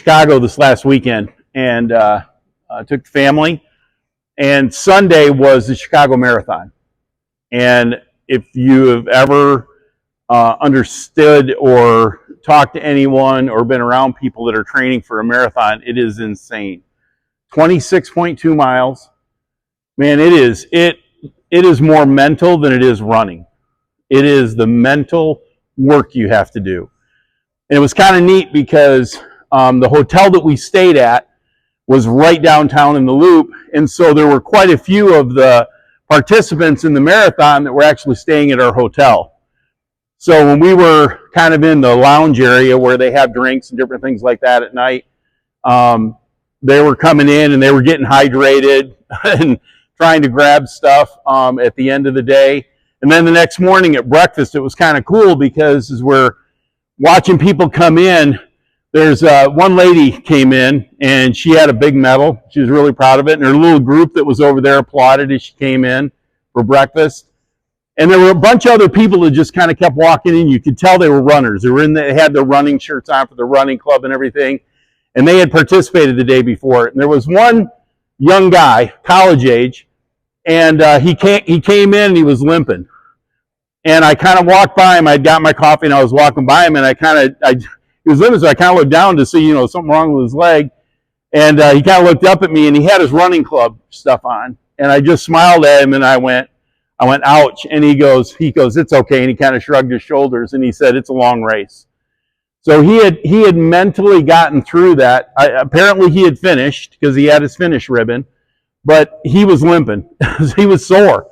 Chicago this last weekend, and took the family. And Sunday was the Chicago Marathon. And if you have ever understood or talked to anyone or been around people that are training for a marathon, it is insane. 26.2 miles. Man, it is more mental than it is running. It is the mental work you have to do. And it was kind of neat because the hotel that we stayed at was right downtown in the Loop, and so there were quite a few of the participants in the marathon that were actually staying at our hotel. So when we were kind of in the lounge area where they have drinks and different things like that at night, they were coming in and they were getting hydrated and trying to grab stuff at the end of the day. And then the next morning at breakfast, it was kind of cool because as we're watching people come in, there's one lady came in and she had a big medal. She was really proud of it. And her little group that was over there applauded as she came in for breakfast. And there were a bunch of other people that just kind of kept walking in. You could tell they were runners. They had their running shirts on for the running club and everything. And they had participated the day before. And there was one young guy, college age, and he came in and he was limping. And I kind of walked by him. I'd got my coffee and I was walking by him, and he was limping, so I kind of looked down to see, something wrong with his leg. And he kind of looked up at me, and he had his running club stuff on. And I just smiled at him, and I went, ouch. And he goes, it's okay. And he kind of shrugged his shoulders, and he said, it's a long race. So he had mentally gotten through that. Apparently he had finished because he had his finish ribbon, but he was limping. He was sore.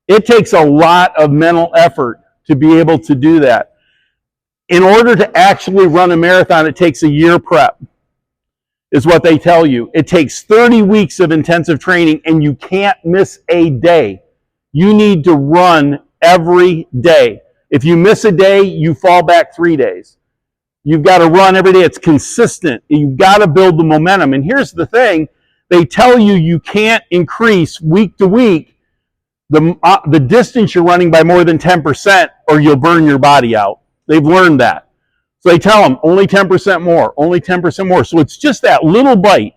It takes a lot of mental effort to be able to do that. In order to actually run a marathon, it takes a year prep, is what they tell you. It takes 30 weeks of intensive training, and you can't miss a day. You need to run every day. If you miss a day, you fall back 3 days. You've got to run every day. It's consistent. You've got to build the momentum. And here's the thing. They tell you you can't increase week to week the distance you're running by more than 10%, or you'll burn your body out. They've learned that. So they tell them only 10% more, only 10% more. So it's just that little bite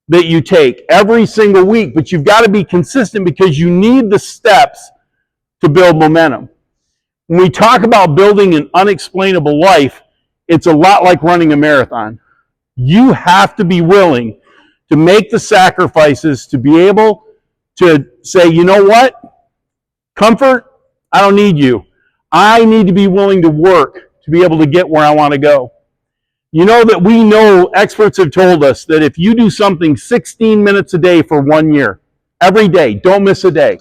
that you take every single week, but you've got to be consistent because you need the steps to build momentum. When we talk about building an unexplainable life, it's a lot like running a marathon. You have to be willing to make the sacrifices to be able to say, you know what? Comfort, I don't need you. I need to be willing to work to be able to get where I want to go. You know that we know, experts have told us that if you do something 16 minutes a day for 1 year, every day, don't miss a day.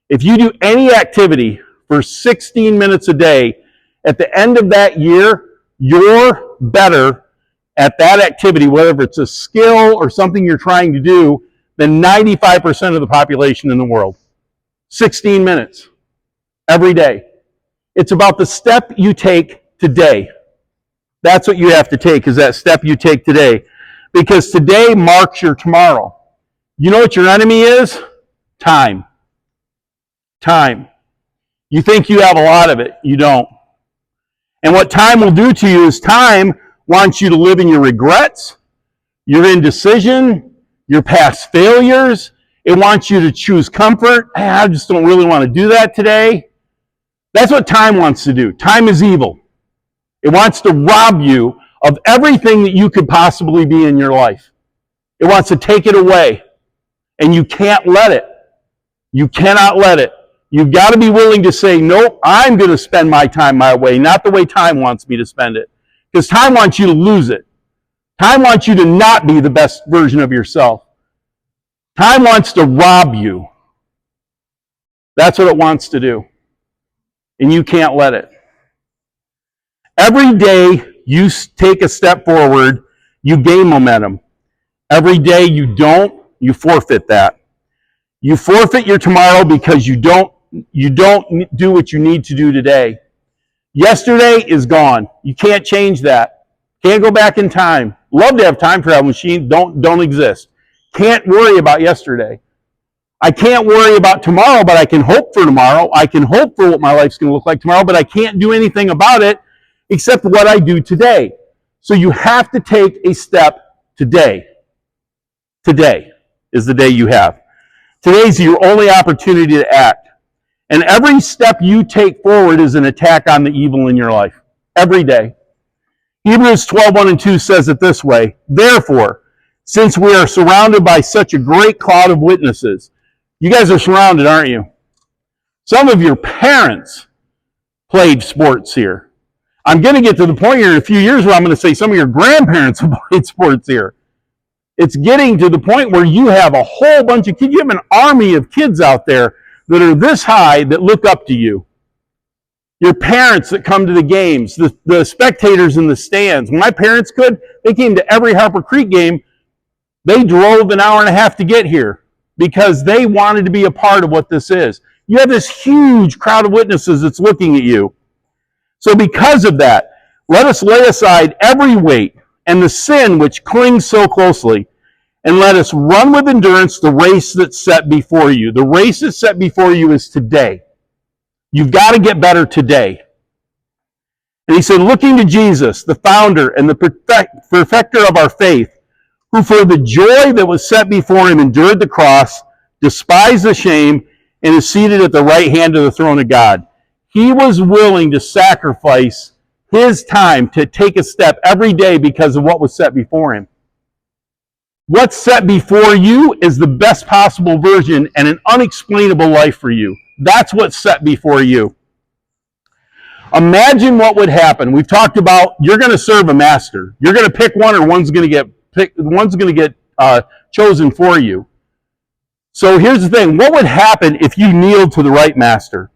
If you do any activity for 16 minutes a day, at the end of that year, you're better at that activity, whether it's a skill or something you're trying to do, than 95% of the population in the world. 16 minutes every day. It's about the step you take today. That's what you have to take, is that step you take today. Because today marks your tomorrow. You know what your enemy is? Time. Time. You think you have a lot of it. You don't. And what time will do to you is time wants you to live in your regrets, your indecision, your past failures. It wants you to choose comfort. I just don't really want to do that today. That's what time wants to do. Time is evil. It wants to rob you of everything that you could possibly be in your life. It wants to take it away. And you can't let it. You cannot let it. You've got to be willing to say, nope, I'm going to spend my time my way, not the way time wants me to spend it. Because time wants you to lose it. Time wants you to not be the best version of yourself. Time wants to rob you. That's what it wants to do. And you can't let it. Every day you take a step forward, you gain momentum. Every day you don't, you forfeit that. You forfeit your tomorrow because you don't do what you need to do today. Yesterday is gone. You can't change that. Can't go back in time. Love to have time travel machines, don't exist. Can't worry about yesterday. I can't worry about tomorrow, but I can hope for tomorrow. I can hope for what my life's going to look like tomorrow, but I can't do anything about it except what I do today. So you have to take a step today. Today is the day you have. Today's your only opportunity to act. And every step you take forward is an attack on the evil in your life. Every day. Hebrews 12:1 and 2 says it this way: therefore, since we are surrounded by such a great cloud of witnesses, you guys are surrounded, aren't you? Some of your parents played sports here. I'm going to get to the point here in a few years where I'm going to say some of your grandparents have played sports here. It's getting to the point where you have a whole bunch of kids. You have an army of kids out there that are this high that look up to you. Your parents that come to the games, the spectators in the stands. When my parents could, they came to every Harper Creek game. They drove an hour and a half to get here because they wanted to be a part of what this is. You have this huge crowd of witnesses that's looking at you. So because of that, let us lay aside every weight and the sin which clings so closely, and let us run with endurance the race that's set before you. The race that's set before you is today. You've got to get better today. And he said, looking to Jesus, the founder and the perfecter of our faith, who for the joy that was set before him endured the cross, despised the shame, and is seated at the right hand of the throne of God. He was willing to sacrifice his time to take a step every day because of what was set before him. What's set before you is the best possible version and an unexplainable life for you. That's what's set before you. Imagine what would happen. We've talked about you're going to serve a master. You're going to pick one, or one's going to get chosen for you. So here's the thing. What would happen if you kneeled to the right master?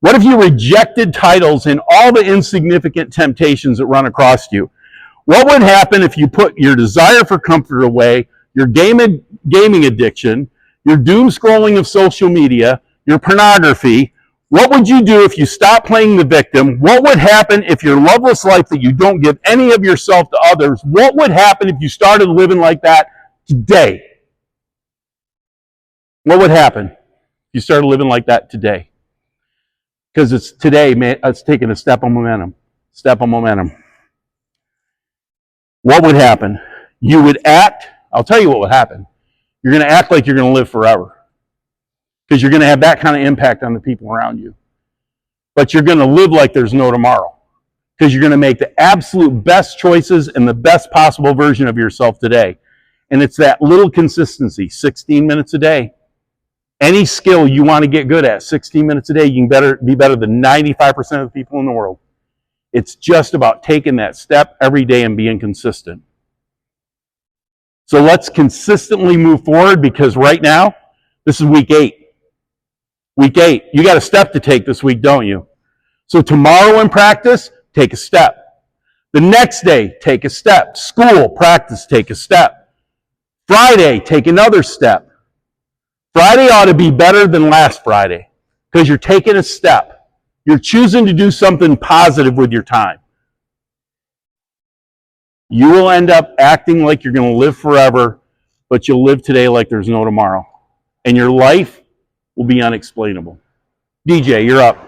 What if you rejected titles and all the insignificant temptations that run across you? What would happen if you put your desire for comfort away, your gaming addiction, your doom scrolling of social media, your pornography? What would you do if you stopped playing the victim? What would happen if your loveless life that you don't give any of yourself to others? What would happen if you started living like that today? What would happen if you started living like that today? Because it's today, man, it's taking a step of momentum. Step of momentum. What would happen? You would act. I'll tell you what would happen. You're going to act like you're going to live forever. Because you're going to have that kind of impact on the people around you. But you're going to live like there's no tomorrow. Because you're going to make the absolute best choices and the best possible version of yourself today. And it's that little consistency, 16 minutes a day. Any skill you want to get good at, 16 minutes a day, you can be better than 95% of the people in the world. It's just about taking that step every day and being consistent. So let's consistently move forward, because right now, this is week 8. Week 8. You got a step to take this week, don't you? So tomorrow in practice, take a step. The next day, take a step. School, practice, take a step. Friday, take another step. Friday ought to be better than last Friday, because you're taking a step. You're choosing to do something positive with your time. You will end up acting like you're going to live forever, but you'll live today like there's no tomorrow. And your life will be unexplainable. DJ, you're up.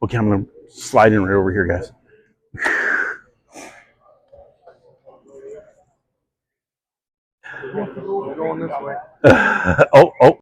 Okay, I'm going to slide in right over here, guys. We're going this way. Oh.